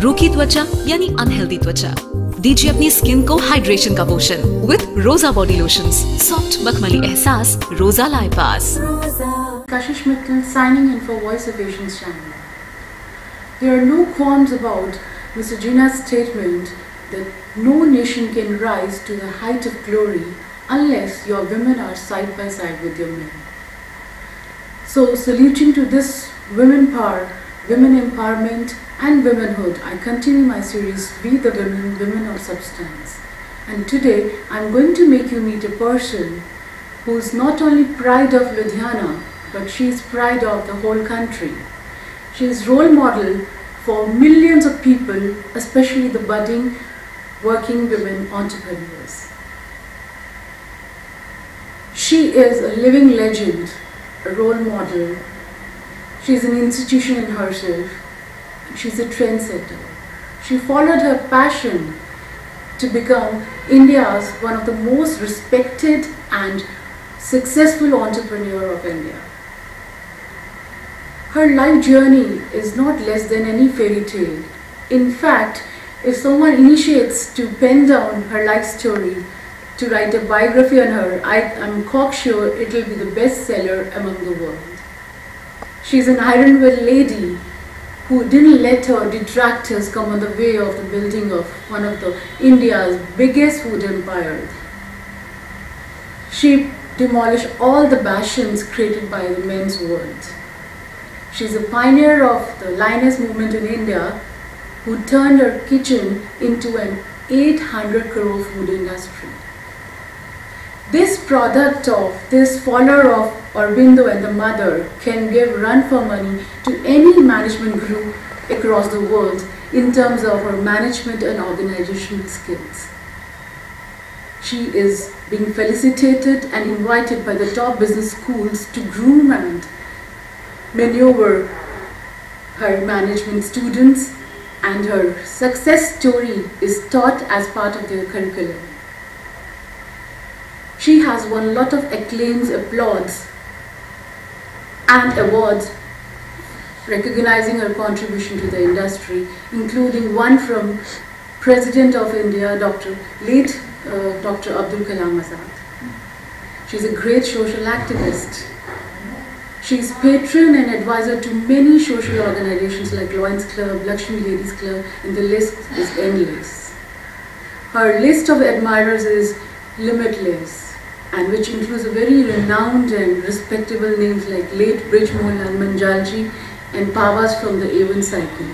रूखी त्वचा यानी अनहेल्दी त्वचा, दीजिए अपनी स्किन को हाइड्रेशन का पोषण विद रोजा बॉडी लोशंस, सॉफ्ट मखमली एहसास, रोजा लाए पास। Kashish Mittal signing in for Voice of Asians channel. There are no qualms about Mr. Jinnah's statement that no nation can rise to the height of glory unless your women are side by side with your men. So, saluting to this women power, women empowerment and womanhood, I continue my series, We the Women, Women of Substance. And today, I am going to make you meet a person who is not only pride of Ludhiana, but she is pride of the whole country. She is role model for millions of people, especially the budding working women entrepreneurs. She is a living legend, a role model. She is an institution in herself. She is a trendsetter. She followed her passion to become India's one of the most respected and successful entrepreneur of India. Her life journey is not less than any fairy tale. In fact, if someone initiates to pen down her life story, to write a biography on her, I am cocksure it will be the bestseller among the world. She is an iron-will lady who didn't let her detractors come on the way of the building of one of the India's biggest food empires. She demolished all the bastions created by the men's world. She is a pioneer of the lioness movement in India who turned her kitchen into an 800 crore food industry. This product of this follower of Aurobindo and the mother can give run for money to any management group across the world in terms of her management and organizational skills. She is being felicitated and invited by the top business schools to groom and maneuver her management students, and her success story is taught as part of their curriculum. She has won a lot of acclaims, applauds and awards recognizing her contribution to the industry, including one from President of India, late Dr. Abdul Kalam Azad. She is a great social activist. She is patron and advisor to many social organizations like Lions Club, Lakshmi Ladies Club, and the list is endless. Her list of admirers is limitless, and which includes a very renowned and respectable names like late Brijmohan Manjalji and Pavas from the A1 cycle.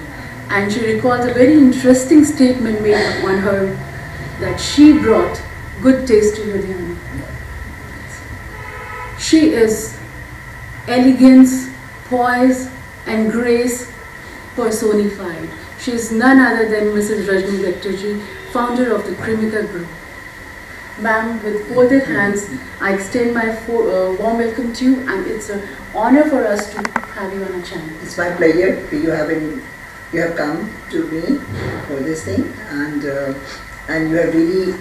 And she recalls a very interesting statement made on her that she brought good taste to Ludhiana. She is elegance, poise and grace personified. She is none other than Mrs. Rajni Bector ji, founder of the Cremica Group. Ma'am, with folded hands, I extend my warm welcome to you, and it's an honor for us to have you on our channel. It's my pleasure. You have come to me for this thing, and you have really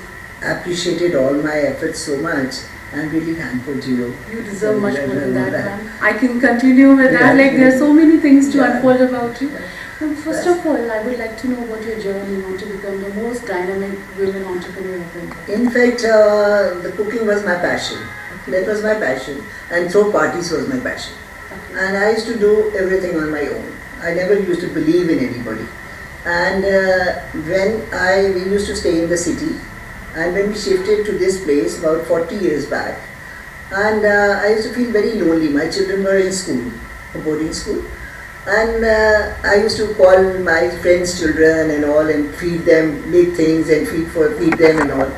appreciated all my efforts so much. I'm really thankful to you. You deserve much more than that, ma'am. I can continue with that. Like, there are so many things to unfold about you. First of all, I would like to know what your journey on to become the most dynamic women entrepreneur of India. In fact, the cooking was my passion. That was my passion, and throw parties was my passion. Okay. And I used to do everything on my own. I never used to believe in anybody. And when we used to stay in the city, and when we shifted to this place about 40 years back, and I used to feel very lonely. My children were in school, a boarding school, and I used to call my friends' children and all and feed them, make things and feed them and all.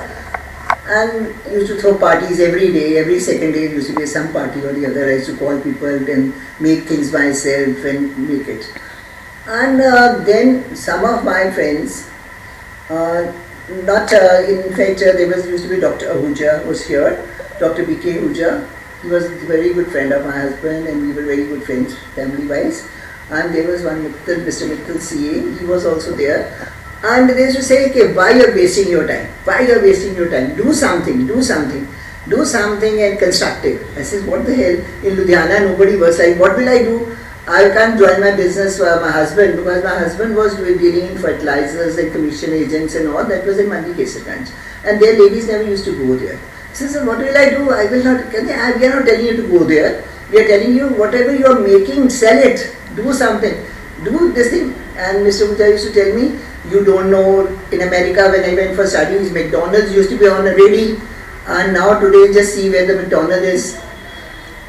And used to throw parties every day, every second day used to be some party or the other. I used to call people and make things myself and make it. And then some of my friends, in fact, there used to be Dr. Ahuja was here, Dr. B.K. Ahuja. He was a very good friend of my husband, and we were very good friends family-wise. And there was one Mr. Mittal CA, he was also there. And they used to say, okay, why you are wasting your time? Why you are wasting your time? Do something, do something. Do something and constructive. I said, what the hell? In Ludhiana, nobody works like, what will I do? I can't join my business for my husband, because my husband was dealing in fertilizers and commission agents and all. That was in Mandi Kesarganj, and their ladies never used to go there. He says, what will I do? I will not. We are not telling you to go there. We are telling you whatever you are making, sell it. Do something. Do this thing. And Mr. Mujja used to tell me, you don't know, in America when I went for studies, McDonald's used to be on a ready, and now today just see where the McDonald's is.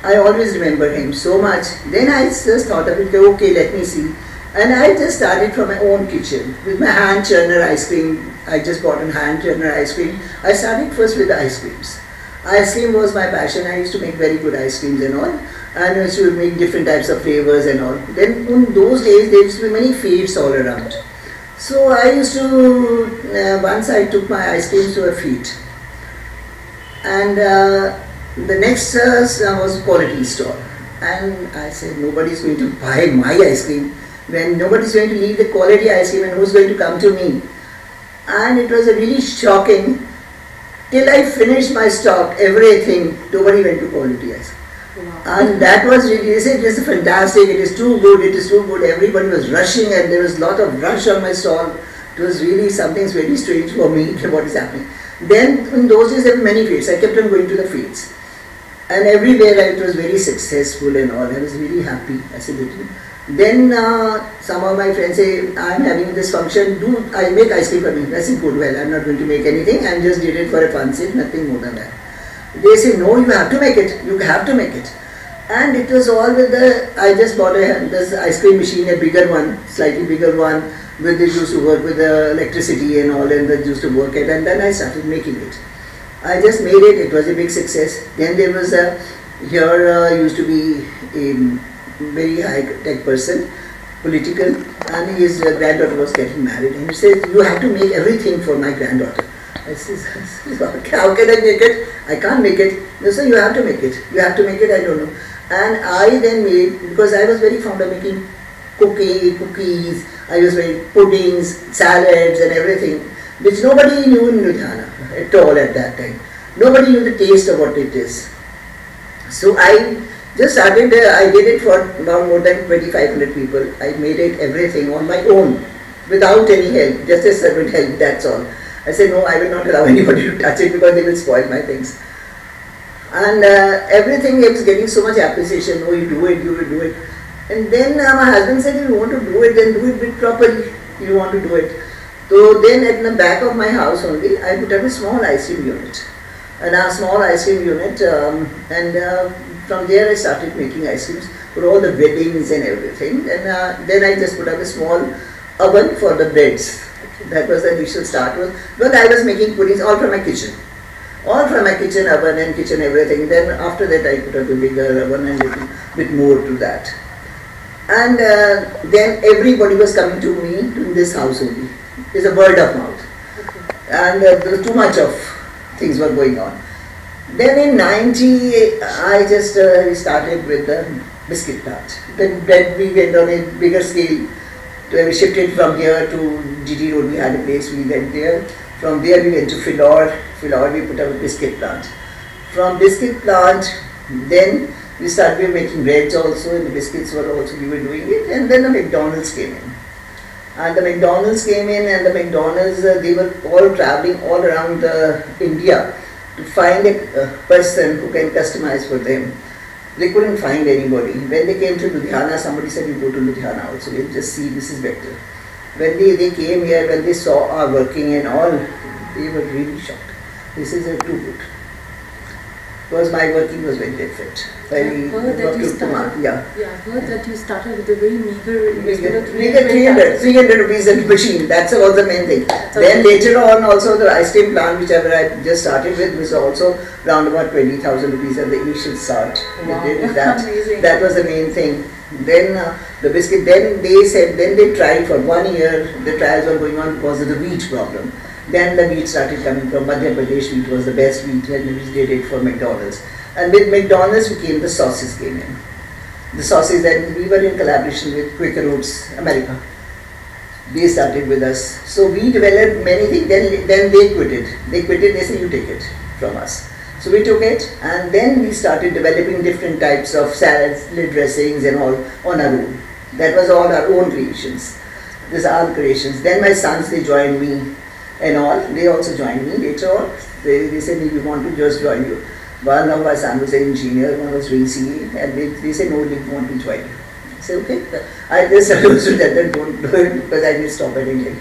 I always remember him so much. Then I just thought of it, okay, let me see. And I just started from my own kitchen with my hand churner ice cream. I just bought a hand churner ice cream. I started first with the ice creams. Ice cream was my passion. I used to make very good ice creams and all. And I used to make different types of flavors and all. Then in those days, there used to be many fetes all around. So I used to, once I took my ice creams to a feet. And the next was quality store. And I said, nobody's going to buy my ice cream. When nobody's going to leave the quality ice cream, and who's going to come to me? And it was a really shocking. Till I finished my stock, everything, nobody went to quality ice cream. Wow. And that was really, they said, this is fantastic, it is too good, it is too good. Everybody was rushing and there was a lot of rush on my stall. It was really something very strange for me, what is happening. Then in those days there were many fetes. I kept on going to the fetes. And everywhere it was very successful and all. I was really happy as a little. Then some of my friends say, I'm having this function, I make ice cream for me. I said, good, well, I'm not going to make anything, I just did it for a fun sake, nothing more than that. They say, no, you have to make it, you have to make it. And it was all with I just bought this ice cream machine, a bigger one, slightly bigger one, with it used to work with the electricity and all, and that used to work it, and then I started making it. I just made it, it was a big success. Then there was used to be a very high-tech person, political, and his granddaughter was getting married, and he said, you have to make everything for my granddaughter. I said, how can I make it? I can't make it. No, sir, you have to make it. You have to make it, I don't know. And I then made, because I was very fond of making cookies, I was making puddings, salads and everything, which nobody knew in Ludhiana at all at that time. Nobody knew the taste of what it is. So I just started, I did it for about more than 2,500 people. I made it everything on my own, without any help, just a servant help, that's all. I said, no, I will not allow anybody to touch it because they will spoil my things. And everything was getting so much appreciation, oh, you do it, you will do it. And then my husband said, if you want to do it, then do it bit properly, you want to do it. So then at the back of my house only, I put up a small ice cream unit. And a small ice cream unit, from there I started making ice creams for all the weddings and everything. And then I just put up a small oven for the breads. That was the initial start. But I was making puddings all from my kitchen. All from my kitchen oven and kitchen everything. Then after that I put up a bigger oven and a little bit more to that. And then everybody was coming to me to this house only. It's a word of mouth. And there was too much of things were going on. Then in 90, I just started with the biscuit plant. Then we went on a bigger scale. We shifted from here to GT Road. We had a place, we went there. From there we went to Philor. Philor we put up a biscuit plant. From biscuit plant, then we started making breads also, and the biscuits were also, we were doing it. And then the McDonald's came in. And the McDonald's came in, and the McDonald's, they were all traveling all around India to find a person who can customize for them. They couldn't find anybody. When they came to Ludhiana, somebody said, you go to Ludhiana also, we'll just see Mrs. Bector. When they came here, when they saw our working and all, they were really shocked. This is too good. Because my working was very different. I've heard that you started, yeah. I've heard that you started with a very meager investment of 300 rupees a machine, that's was the main thing. Then later on also the ice cream plant which I just started with was also around about 20,000 rupees at the initial start. Wow. They did that. Amazing. That was the main thing. Then the biscuit, then they said, then they tried for 1 year, the trials were going on because of the wheat problem. Then the wheat started coming from Madhya Pradesh. Wheat was the best wheat, and we did it for McDonald's. And with McDonald's the sauces came in. The sauces, and we were in collaboration with Quaker Oats, America. They started with us. So we developed many things, then they quitted. They quitted, they said, you take it from us. So we took it, and then we started developing different types of salads, dressings and all on our own. That was all our own creations. These are all creations. Then my sons, they joined me and all. They also joined me later on. They said, we want to just join you. One of my son was an engineer, one was doing CA, and they said, no, we want to join you. I said, okay. I just understood that I don't do it because I will stop at England.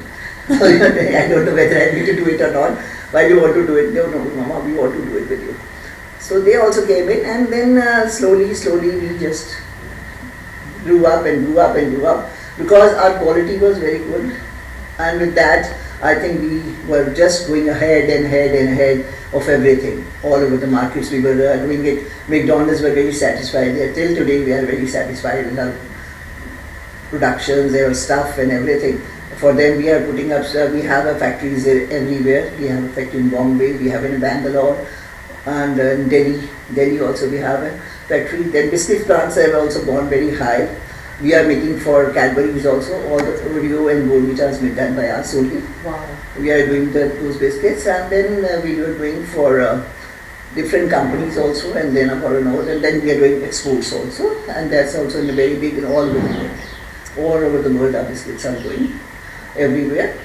So I don't know whether I need to do it or not. Why do you want to do it? No, Mama, we want to do it with you. So they also came in, and then slowly we just grew up and grew up and grew up, because our quality was very good, and with that I think we were just going ahead and ahead of everything. All over the markets we were doing it. McDonald's were very satisfied. Till today we are very satisfied with our productions, their stuff and everything. For them we are putting up, we have factories everywhere. We have a factory in Bombay, we have in Bangalore, and in Delhi also we have a factory. Then biscuit plants have also gone very high. We are making for Cadbury's also, all the Oreo and Bournvita is done by us only. Wow. We are doing those biscuits, and then we were doing for different companies also, and then for another, and then we are doing exports also, and that's also in a very big in all over the world. All over the world our biscuits are going everywhere.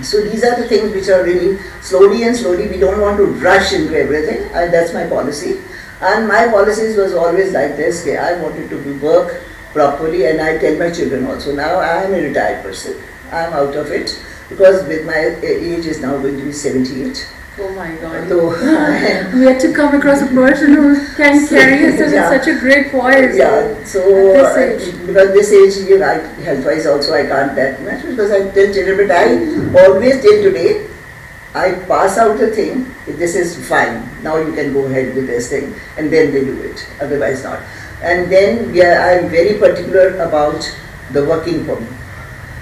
So these are the things which are really slowly, we don't want to rush into everything, and that's my policy. And my policies was always like this, okay, I wanted to work properly, and I tell my children also, now I am a retired person, I am out of it, because with my age is now going to be 78. Oh my God. So, we had to come across a person who can carry us in such a great voice. Yeah, so at this age. Because this age, health-wise also I can't that much, because I tell children, but I always till today, I pass out the thing, this is fine, now you can go ahead with this thing, and then they do it, otherwise not. And then I am very particular about the working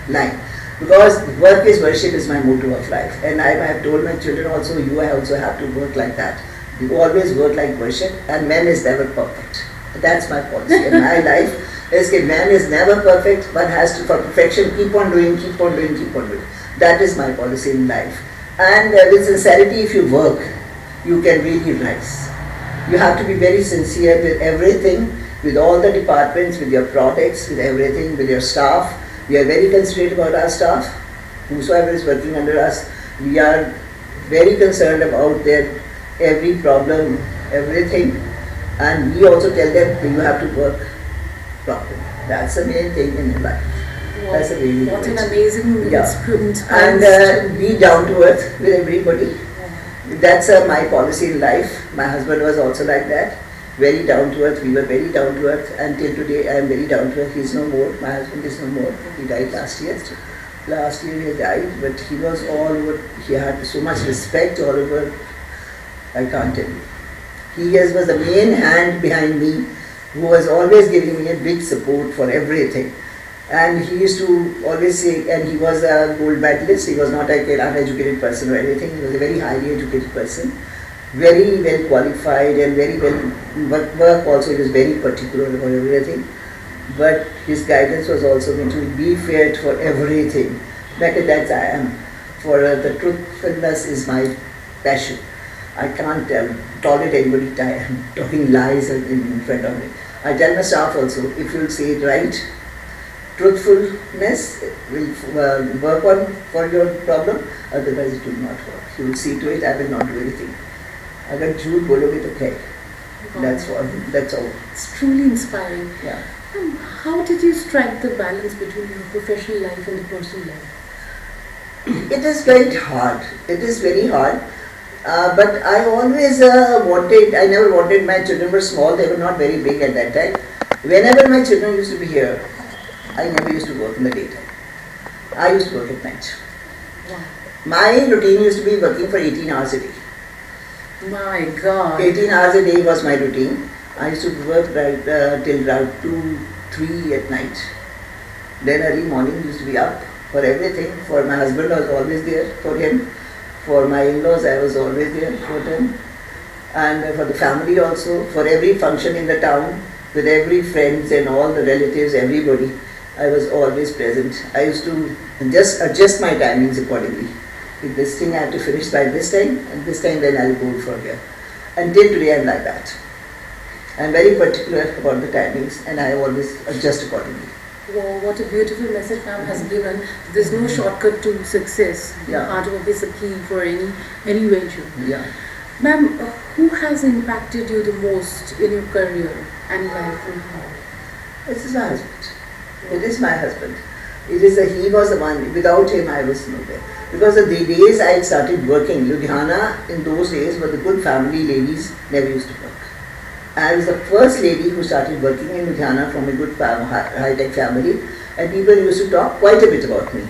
line, because work is worship is my motto of life, and I have told my children also, you also have to work like that. You always work like worship, and man is never perfect. That's my policy in my life. Is that man is never perfect, one has to, for perfection, keep on doing. That is my policy in life. And with sincerity, if you work, you can really rise. You have to be very sincere with everything, with all the departments, with your products, with everything, with your staff. We are very considerate about our staff. Whosoever is working under us, we are very concerned about their every problem, everything. And we also tell them, you have to work properly. That's the main thing in your life. Wow. That's a really what good. an amazing experience. And be down to earth with everybody. That's my policy in life. My husband was also like that. Very down to earth. We were very down to earth. Until today, I am very down to earth. He is no more. My husband is no more. He died last year. Last year he died, but he was all over. He had so much respect all over. I can't tell you. He was the main hand behind me, who was always giving me a big support for everything. And he used to always say, and he was a gold medalist, he was not like an uneducated person or anything, he was a very highly educated person, very well qualified and very well, work also, he was very particular about everything. But his guidance was also going to be fair for everything. Like that I am. For the truthfulness is my passion. I can't tolerate anybody talking lies in front of me. I tell my staff also, if you say it right, truthfulness will work on for your problem, otherwise it will not work. You will see to it, I will not do anything. अगर झूठ बोलोगे तो क्या? That's all. It's truly inspiring. Yeah. How did you strike the balance between your professional life and the personal life? It is very hard. It is very hard. But I always wanted, I never wanted, my children were small, they were not very big at that time. Whenever my children used to be here, I never used to work in the daytime. I used to work at night. Wow. My routine used to be working for 18 hours a day. My God. 18 hours a day was my routine. I used to work right till around 2, 3 at night. Then early morning used to be up for everything. For my husband, I was always there for him. For my in-laws, I was always there for them. And for the family also, for every function in the town, with every friends and all the relatives, everybody, I was always present. I used to just adjust my timings accordingly. If this thing I have to finish by this time, and this time then I'll go for here. Until today I'm like that. I'm very particular about the timings and I always adjust accordingly. Wow, what a beautiful message ma'am has given. There's no shortcut to success. Yeah. Hard work is the key for any venture. Yeah. Ma'am, who has impacted you the most in your career and life and how? This is my husband. It is my husband. He was the one. Without him, I was nowhere. Because the days I started working, Ludhiana in those days were the good family ladies never used to work. I was the first lady who started working in Ludhiana from a good high-tech family, and people used to talk quite a bit about me.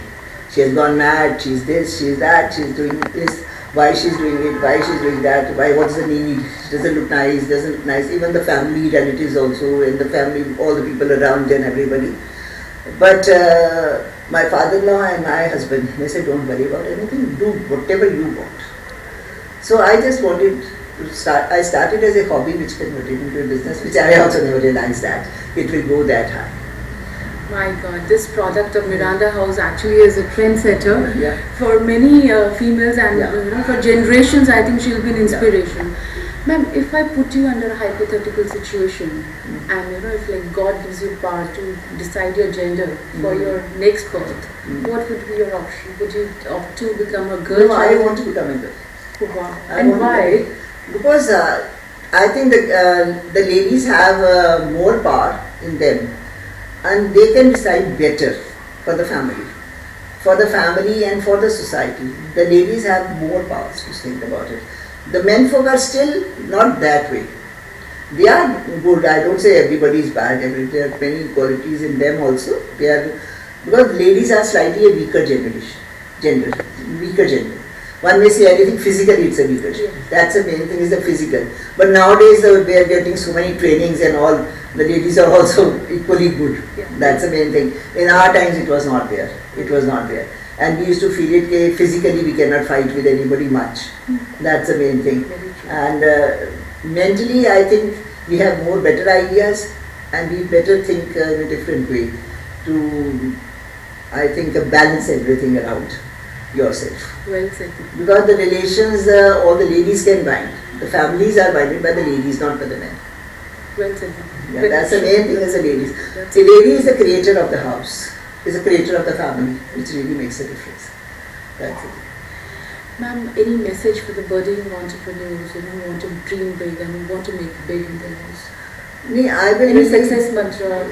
She has gone mad, she's this, she's that, she's doing this, why she's doing it, why she's doing that, what's the need, doesn't look nice, doesn't look nice. Even the family relatives also, and the family, all the people around and everybody. But my father-in-law and my husband, they said, don't worry about anything, do whatever you want. So I just wanted to start. I started as a hobby which converted into a business, which I also never realized that it will go that high. My God, this product of Miranda House actually is a trendsetter for many females and for generations. I think she'll be an inspiration. Ma'am, if I put you under a hypothetical situation and if like God gives you power to decide your gender for your next birth, what would be your option? Would you opt to become a girl? No, I want to become a girl. Wow. And why? Because I think the ladies have more power in them and they can decide better for the family and for the society. The ladies have more powers to think about it. The men folk are still not that way. They are good. I don't say everybody is bad. There are many qualities in them also. Because ladies are slightly a weaker gender. One may say anything physically, it's a weaker gender. That's the main thing, is the physical. But nowadays we are getting so many trainings and all. The ladies are also equally good. That's the main thing. In our times it was not there. It was not there. And we used to feel it that physically we cannot fight with anybody much. That's the main thing. And mentally I think we have more better ideas and we better think in a different way to, I think, balance everything around yourself. Well said. Because the relations, all the ladies can bind. The families are binded by the ladies, not by the men. Well said. Yeah, that's the main thing as the ladies. The lady is the creator of the house. Is a creator of the family, which really makes a difference. That's it. Ma'am, any message for the budding entrepreneurs who want to dream big and who want to make big in their lives? Any success mantra?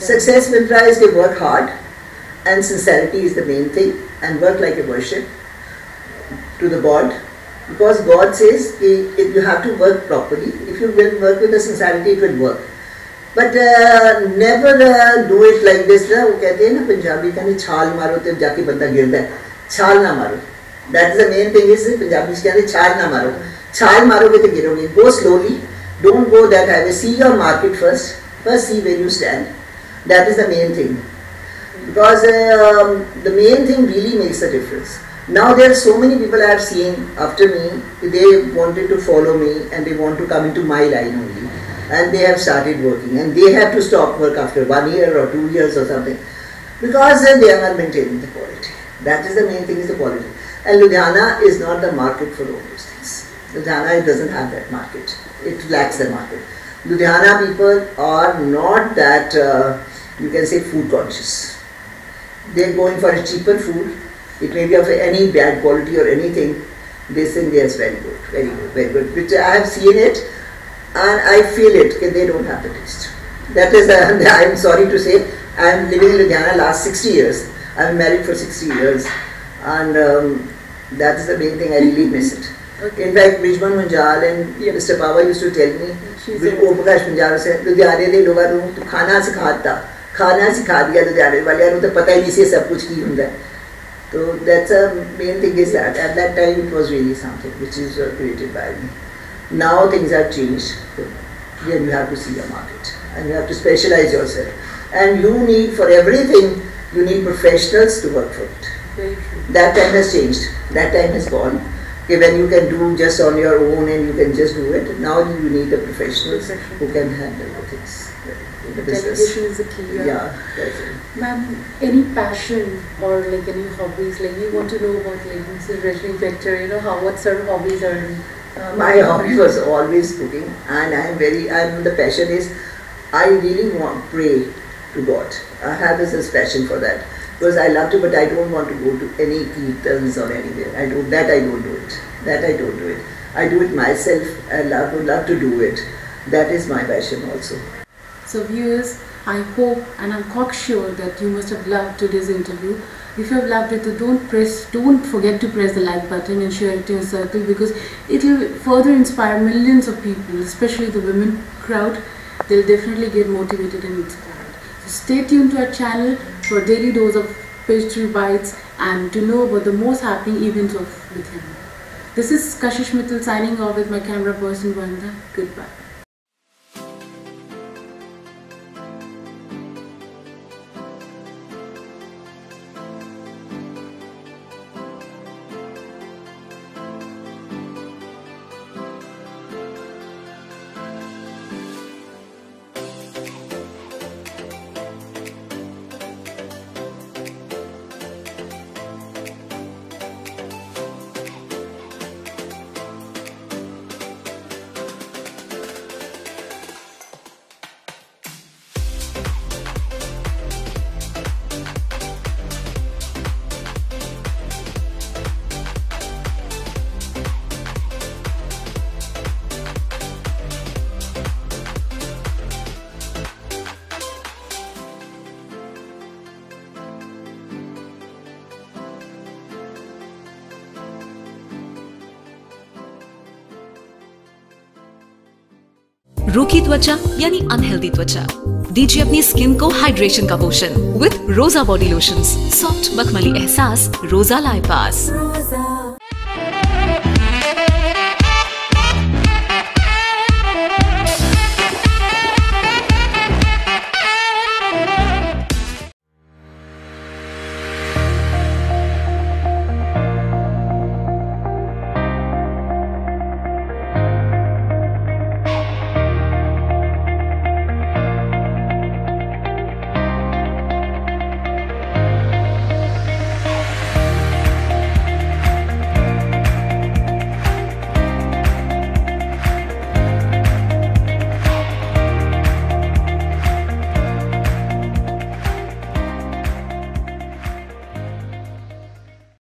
Success mantra is to work hard, and sincerity is the main thing, and work like a worship to the God. Because God says if you have to work properly. If you will work with the sincerity, it will work. But never do it like this. वो कहते हैं ना पंजाबी कहते छाल मारो तब जाके बंदा गिरता है. छाल ना मारो. That is the main thing. Is Punjabi कहते छाल ना मारो. छाल मारोगे तो गिरोगे. Go slowly. Don't go that high. See your market first. First see where you stand. That is the main thing. Because the main thing really makes a difference. Now there are so many people I have seen after me. They wanted to follow me and they want to come into my line only. And they have started working and they have to stop work after 1 year or 2 years or something because they are not maintaining the quality. That is the main thing, is the quality. And Ludhiana is not the market for all those things. Ludhiana doesn't have that market. It lacks the market. Ludhiana people are not that, you can say, food conscious. They are going for a cheaper food. It may be of any bad quality or anything. They think yes, very good, very good, very good. Which I have seen it. And I feel it, they don't have the taste. That is, I am sorry to say, I am living in Ludhiana last 60 years. I am married for 60 years. And that is the main thing, I really miss it. Okay. In fact, Brijman Munjal and Mr. Pava used to tell me, Om Prakash Munjal said, Ludhiana de loga to khana sikha diya Ludhiana waliyan to pata hi nahi si sab kuch ki hunda hai. So that's the main thing, is that at that time it was really something which is created by me. Now things have changed. Then you have to see your market and you have to specialize yourself. And you need, for everything, you need professionals to work for it. Very true. That time has changed. That time has gone. Okay, when you can do just on your own and you can just do it, now you need the professionals who can handle the things in the business. Delegation is the key. Yeah, that's it. Ma'am, any passion or like any hobbies, like we want to know about like Mrs. Rajni Bector, what sort of hobbies are My hobby was always cooking, and the passion is, I really pray to God. I have this passion for that, because I love to, but I don't want to go to any kirtans or anywhere. I don't do it. I do it myself. I would love to do it. That is my passion also. So viewers, I hope and I'm cocksure that you must have loved today's interview. If you have loved it, don't forget to press the like button and share it to your circle, because it will further inspire millions of people, especially the women crowd. They'll definitely get motivated and inspired. So stay tuned to our channel for a daily dose of pastry bites and to know about the most happening events of Ludhiana. This is Kashish Mittal signing off with my camera person Vanda. Goodbye. रूखी त्वचा यानी unhealthy त्वचा, दीजिए अपनी skin को hydration का पोषण with रोजा body lotions, soft मखमली एहसास, रोजा लाए पास।